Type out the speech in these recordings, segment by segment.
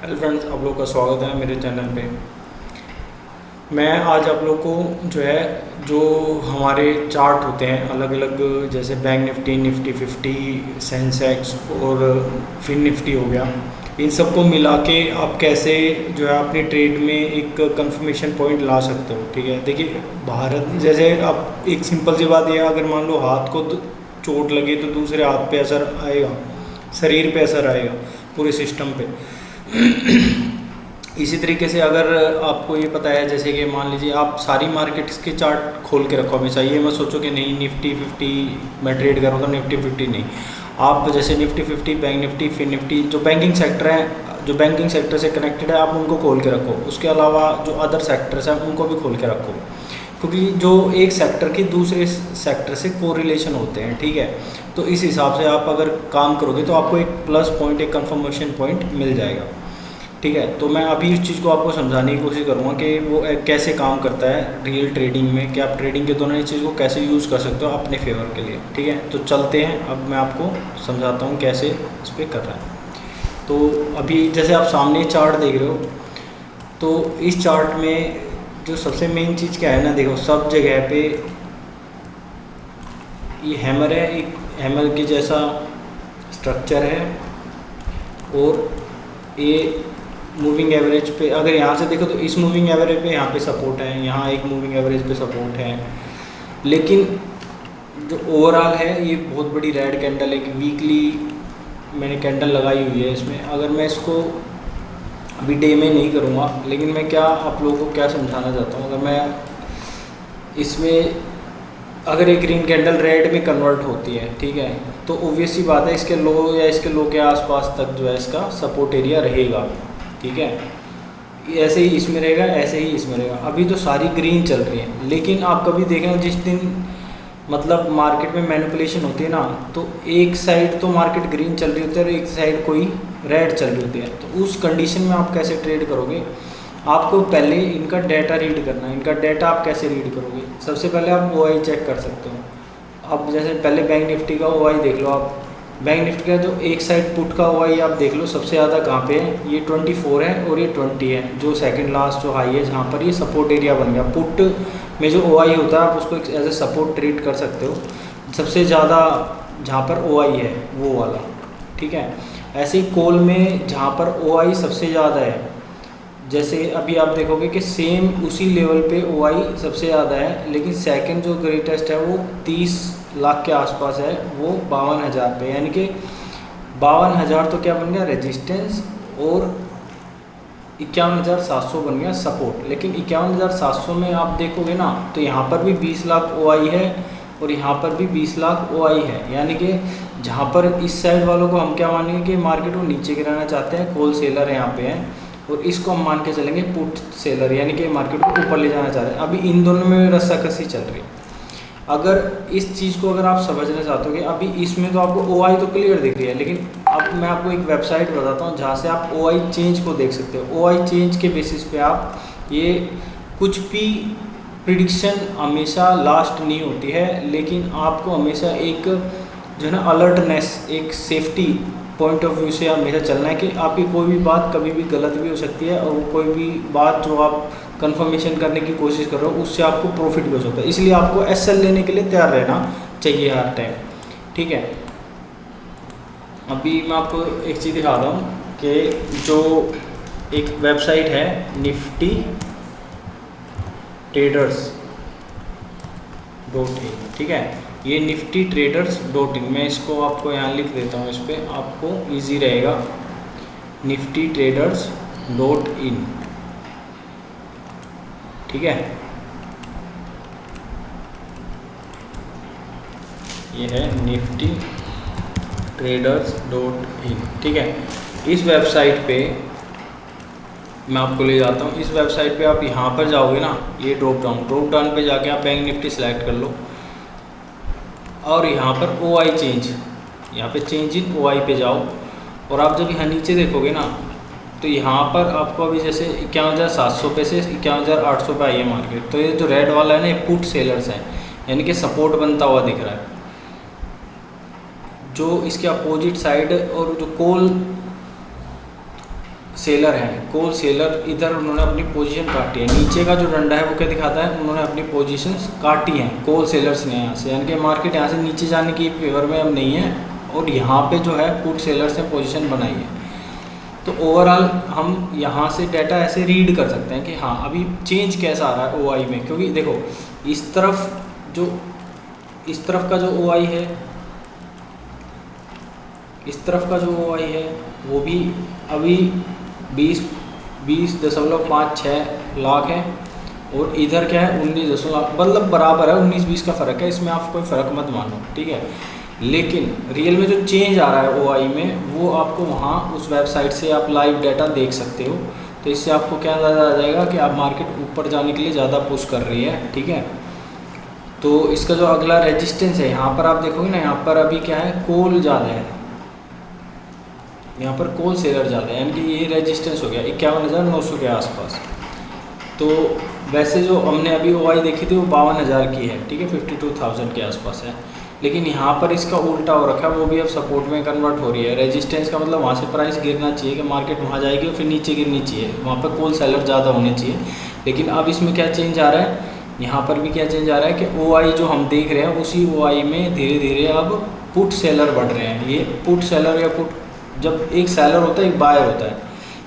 Hello friends, आप लोगों का स्वागत है मेरे चैनल पे। मैं आज आप लोगों को जो हमारे चार्ट होते हैं अलग अलग, जैसे बैंक निफ्टी, निफ्टी 50, सेंसेक्स और फिन निफ्टी हो गया, इन सबको मिला के आप कैसे अपनी ट्रेड में एक कंफर्मेशन पॉइंट ला सकते हो। ठीक है, देखिए भारत जैसे आप एक सिंपल सी बात है, अगर मान लो हाथ को चोट लगे तो दूसरे हाथ पे असर आएगा, शरीर पे असर आएगा, पूरे सिस्टम पे। इसी तरीके से अगर आपको ये पता है, जैसे कि मान लीजिए आप सारी मार्केट्स के चार्ट खोल के रखो हमेशा, ये मत सोचो कि नहीं निफ्टी 50 मैं ट्रेड करूँगा, निफ्टी 50 नहीं। आप जैसे Nifty 50, bank Nifty, fin Nifty, जो बैंकिंग सेक्टर है, जो बैंकिंग सेक्टर से कनेक्टेड है, आप उनको खोल के रखो। उसके अलावा जो अदर सेक्टर्स हैं उनको भी खोल के रखो, क्योंकि जो एक सेक्टर की दूसरे सेक्टर से कोरिलेशन होते हैं। ठीक है, तो इस हिसाब से आप अगर काम करोगे तो आपको एक प्लस पॉइंट, एक कंफर्मेशन पॉइंट मिल जाएगा। ठीक है, तो मैं अभी इस चीज़ को आपको समझाने की कोशिश करूँगा कि वो कैसे काम करता है रियल ट्रेडिंग में, कि आप ट्रेडिंग के दोनों इस चीज़ को कैसे यूज़ कर सकते हो अपने फेवर के लिए। ठीक है, तो चलते हैं, अब मैं आपको समझाता हूँ कैसे इस पर कर रहा है। तो अभी जैसे आप सामने चार्ट देख रहे हो, तो इस चार्ट में जो सबसे मेन चीज़ क्या है ना, देखो सब जगह पे ये हैमर है, एक हैमर के जैसा स्ट्रक्चर है, और ये मूविंग एवरेज पे अगर यहाँ से देखो तो इस मूविंग एवरेज पे यहाँ पे सपोर्ट है, यहाँ एक मूविंग एवरेज पे सपोर्ट है। लेकिन जो ओवरऑल है ये बहुत बड़ी रेड कैंडल, एक वीकली मैंने कैंडल लगाई हुई है इसमें। अगर मैं इसको अभी डे में नहीं करूँगा, लेकिन मैं क्या आप लोगों को क्या समझाना चाहता हूँ, अगर मैं इसमें अगर एक ग्रीन कैंडल रेड में कन्वर्ट होती है, ठीक है, तो ऑब्वियस सी बात है इसके लो या इसके लो के आसपास तक इसका सपोर्ट एरिया रहेगा। ठीक है, ऐसे ही इसमें रहेगा, ऐसे ही इसमें रहेगा। अभी तो सारी ग्रीन चल रही है, लेकिन आप कभी देखना जिस दिन मतलब मार्केट में मैनिपुलेशन होती है ना, तो एक साइड तो मार्केट ग्रीन चल रही होती है और एक साइड कोई रेड चल रही होती है। तो उस कंडीशन में आप कैसे ट्रेड करोगे, आपको पहले इनका डाटा रीड करना है। इनका डाटा आप कैसे रीड करोगे, सबसे पहले आप OI चेक कर सकते हो। अब जैसे पहले बैंक निफ्टी का OI देख लो आप, बैंक निफ्टी का जो एक साइड पुट का OI आप देख लो, सबसे ज़्यादा कहाँ पे है, ये 24 है और ये 20 है, जो सेकंड लास्ट जो हाई है, जहाँ पर ये सपोर्ट एरिया बन गया। पुट में जो OI होता है आप उसको एज ए सपोर्ट ट्रीट कर सकते हो, सबसे ज़्यादा जहाँ पर OI है वो वाला। ठीक है, ऐसे ही कॉल में जहाँ पर OI सबसे ज़्यादा है, जैसे अभी आप देखोगे कि सेम उसी लेवल पे OI सबसे ज़्यादा है, लेकिन सेकंड जो ग्रेटेस्ट है वो 30 लाख के आसपास है, वो 52,000 पे, यानी कि 52,000 तो क्या बन गया रेजिस्टेंस, और 51,700 बन गया सपोर्ट। लेकिन 51,700 में आप देखोगे ना, तो यहाँ पर भी 20 लाख OI है और यहाँ पर भी 20 लाख OI है, यानी कि जहाँ पर इस साइड वालों को हम क्या मानेंगे कि मार्केट को नीचे गिराना चाहते हैं, होल सेलर यहाँ पे हैं, और इसको हम मान के चलेंगे पुट सेलर, यानी कि मार्केट को ऊपर ले जाना चाह रहे हैं। अभी इन दोनों में रस्साकसी चल रही है। अगर इस चीज़ को अगर आप समझना चाहते हो कि अभी इसमें तो आपको OI तो क्लियर दिख रही है, लेकिन अब मैं आपको एक वेबसाइट बताता हूँ जहाँ से आप OI चेंज को देख सकते हो। OI चेंज के बेसिस पे आप ये कुछ भी प्रिडिक्शन हमेशा लास्ट नहीं होती है, लेकिन आपको हमेशा एक ना अलर्टनेस, एक सेफ्टी पॉइंट ऑफ व्यू से हमेशा चलना है कि आपकी कोई भी बात कभी भी गलत भी हो सकती है, और कोई भी बात जो आप कंफर्मेशन करने की कोशिश कर रहे हो उससे आपको प्रॉफिट भी हो सकता है। इसलिए आपको SL लेने के लिए तैयार रहना चाहिए हर टाइम। ठीक है, अभी मैं आपको एक चीज़ दिखा रहा हूँ कि जो एक वेबसाइट है निफ्टी ट्रेडर्स.in, ठीक है, ये निफ्टी ट्रेडर्स.in, मैं इसको आपको यहाँ लिख देता हूँ, इस पर आपको इजी रहेगा। निफ्टी ट्रेडर्स.in, ठीक है, ये है निफ्टी ट्रेडर्स.in। ठीक है, इस वेबसाइट पे मैं आपको ले जाता हूँ। इस वेबसाइट पे आप यहाँ पर जाओगे ना, ये ड्रॉप डाउन पे जाके आप बैंक निफ्टी सेलेक्ट कर लो, और यहाँ पर OI चेंज, यहाँ पे चेंज इन OI पे जाओ, और आप जब यहाँ नीचे देखोगे ना, तो यहाँ पर आपको अभी जैसे 51,700 पे से 51,800 पे आई है मार्केट। तो ये जो रेड वाला है ना, ये पुट सेलर्स हैं, यानी कि सपोर्ट बनता हुआ दिख रहा है। जो इसके अपोजिट साइड और जो कॉल सेलर हैं, कोल सेलर, इधर उन्होंने अपनी पोजीशन काटी है। नीचे का जो डंडा है वो क्या दिखाता है, उन्होंने अपनी पोजीशंस काटी हैं कोल सेलर्स ने यहाँ से, यानी कि मार्केट यहाँ से नीचे जाने की फेवर में अब नहीं है, और यहाँ पे जो है पुट सेलर्स ने पोजीशन बनाई है। तो ओवरऑल हम यहाँ से डाटा ऐसे रीड कर सकते हैं कि हाँ अभी चेंज कैसा आ रहा है ओआई में, क्योंकि देखो इस तरफ का जो ओआई है, इस तरफ का जो ओआई है वो भी अभी 20.56 लाख है, और इधर क्या है 19 मतलब बराबर है, 19-20 का फ़र्क है, इसमें आप कोई फ़र्क मत मानो, ठीक है। लेकिन रियल में जो चेंज आ रहा है ओआई में वो आपको वहाँ उस वेबसाइट से आप लाइव डाटा देख सकते हो। तो इससे आपको क्या अंदाज़ा आ जाएगा कि आप मार्केट ऊपर जाने के लिए ज़्यादा पुश कर रही है, ठीक है। तो इसका जो अगला रेजिस्टेंस है, यहाँ पर आप देखोगे ना, यहाँ पर अभी क्या है, कोल ज़्यादा है, यहाँ पर कोल सेलर ज़्यादा है, यानी कि ये रेजिस्टेंस हो गया 51,900 के आसपास। तो वैसे जो हमने अभी ओआई देखी थी वो 52,000 की है, ठीक है, 52,000 के आसपास है। लेकिन यहाँ पर इसका उल्टा हो रखा है, वो भी अब सपोर्ट में कन्वर्ट हो रही है। रेजिस्टेंस का मतलब वहाँ से प्राइस गिरना चाहिए कि मार्केट वहाँ जाएगी और फिर नीचे गिरनी चाहिए, वहाँ पर कोल सेलर ज़्यादा होने चाहिए। लेकिन अब इसमें क्या चेंज आ रहा है, यहाँ पर भी क्या चेंज आ रहा है कि ओआई जो हम देख रहे हैं उसी ओआई में धीरे धीरे अब पुट सेलर बढ़ रहे हैं। ये पुट सेलर या पुट, जब एक सेलर होता है एक बायर होता है,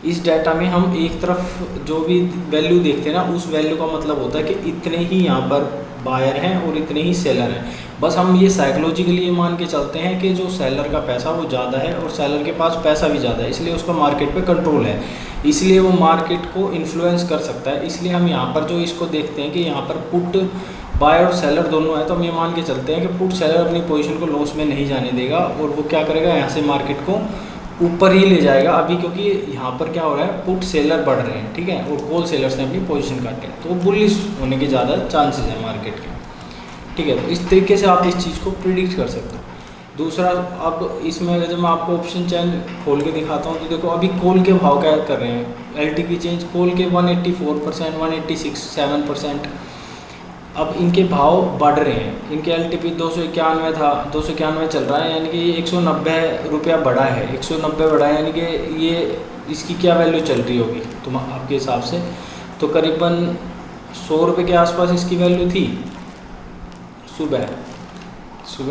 इस डाटा में हम एक तरफ जो भी वैल्यू देखते हैं ना, उस वैल्यू का मतलब होता है कि इतने ही यहाँ पर बायर हैं और इतने ही सेलर हैं। बस हम ये साइकोलॉजिकली ये मान के चलते हैं कि जो सेलर का पैसा वो ज़्यादा है और सेलर के पास पैसा भी ज़्यादा है, इसलिए उसका मार्केट पे कंट्रोल है, इसलिए वो मार्केट को इन्फ्लुएंस कर सकता है। इसलिए हम यहाँ पर जो इसको देखते हैं कि यहाँ पर पुट बायर और सेलर दोनों है, तो हम ये मान के चलते हैं कि पुट सेलर अपनी पोजीशन को लॉस में नहीं जाने देगा और वो क्या करेगा, यहाँ से मार्केट को ऊपर ही ले जाएगा अभी, क्योंकि यहाँ पर क्या हो रहा है, पुट सेलर बढ़ रहे हैं, ठीक है, और कोल सेलर्स ने अपनी पोजीशन काटे, तो बुलिश होने के ज़्यादा चांसेस हैं मार्केट के, ठीक है। तो इस तरीके से आप इस चीज़ को प्रिडिक्ट कर सकते हो। दूसरा, अब इसमें अगर जब मैं आपको ऑप्शन चैन खोल के दिखाता हूँ तो देखो अभी कोल के भाव क्या कर रहे हैं, एलटीपी चेंज कोल के 184%, 186.7%, अब इनके भाव बढ़ रहे हैं। इनके एलटीपी 291 था, 291 चल रहा है, यानी कि ये 190 रुपया बढ़ा है, 190 बढ़ा है, यानी कि ये इसकी क्या वैल्यू चल रही होगी तुम आपके हिसाब से, तो करीबन 100 रुपये के आसपास इसकी वैल्यू थी सुबह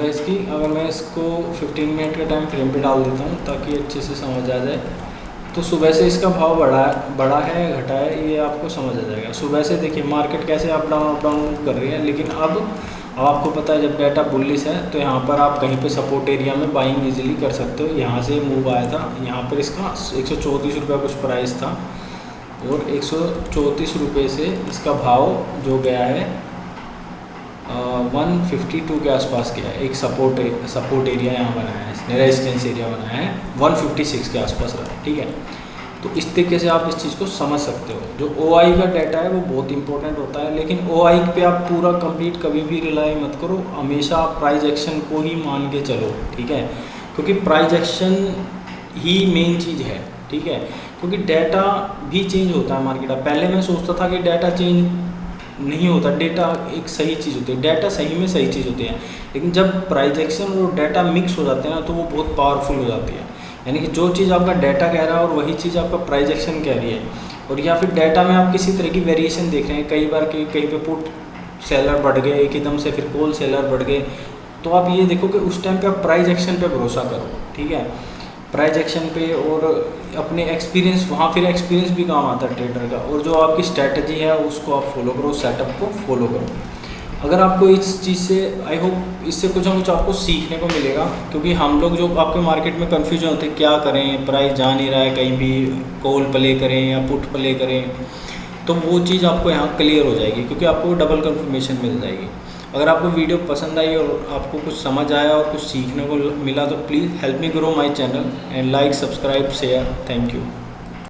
इसकी। अगर मैं इसको 15 मिनट के टाइम फ्रेम पे डाल देता हूँ ताकि अच्छे से समझ आ जाए, तो सुबह से इसका भाव बढ़ा है घटा है, ये आपको समझ आ जाएगा। सुबह से देखिए मार्केट कैसे अप डाउन कर रही है, लेकिन अब आपको पता है जब डाटा बुलिश है तो यहाँ पर आप कहीं पे सपोर्ट एरिया में बाइंग इजीली कर सकते हो। यहाँ से मूव आया था, यहाँ पर इसका 134 रुपये कुछ प्राइस था और 134 रुपये से इसका भाव जो गया है 152 के आसपास गया है। एक सपोर्ट एरिया यहाँ बनाया है इसने, रेजिस्टेंस एरिया बनाया है 156 के आसपास रहा है, ठीक है। तो इस तरीके से आप इस चीज़ को समझ सकते हो। जो ओआई का डाटा है वो बहुत इंपॉर्टेंट होता है, लेकिन ओआई पे आप पूरा कंप्लीट कभी भी रिलाई मत करो, हमेशा आप प्राइस एक्शन को ही मान के चलो, ठीक है, क्योंकि प्राइस एक्शन ही मेन चीज़ है, ठीक है। क्योंकि डाटा भी चेंज होता है मार्केट। पहले मैं सोचता था कि डाटा चेंज नहीं होता, डाटा एक सही चीज़ होती है, डाटा सही में सही चीज़ होती है, लेकिन जब प्राइस एक्शन और डाटा मिक्स हो जाते हैं ना तो वो बहुत पावरफुल हो जाती है। यानी कि जो चीज़ आपका डाटा कह रहा है और वही चीज़ आपका प्राइस एक्शन कह रही है, और या फिर डाटा में आप किसी तरह की वेरिएशन देख रहे हैं, कई बार कहीं पे पुट सेलर बढ़ गए एकदम से, फिर कोल सेलर बढ़ गए, तो आप ये देखो कि उस टाइम पे आप प्राइस एक्शन पे भरोसा करो, ठीक है, प्राइस एक्शन पे, और अपने एक्सपीरियंस, वहाँ फिर एक्सपीरियंस भी काम आता है ट्रेडर का, और जो आपकी स्ट्रैटेजी है उसको आप फॉलो करो, सेटअप को फॉलो करो। अगर आपको इस चीज़ से, आई होप इससे कुछ ना कुछ आपको सीखने को मिलेगा, क्योंकि हम लोग जो आपके मार्केट में कन्फ्यूजन होते हैं क्या करें, प्राइस जा नहीं रहा है, कहीं भी कॉल प्ले करें या पुट प्ले करें, तो वो चीज़ आपको यहाँ क्लियर हो जाएगी, क्योंकि आपको डबल कंफर्मेशन मिल जाएगी। अगर आपको वीडियो पसंद आई और आपको कुछ समझ आया और कुछ सीखने को मिला तो please help me grow my channel and like, subscribe, share. Thank you.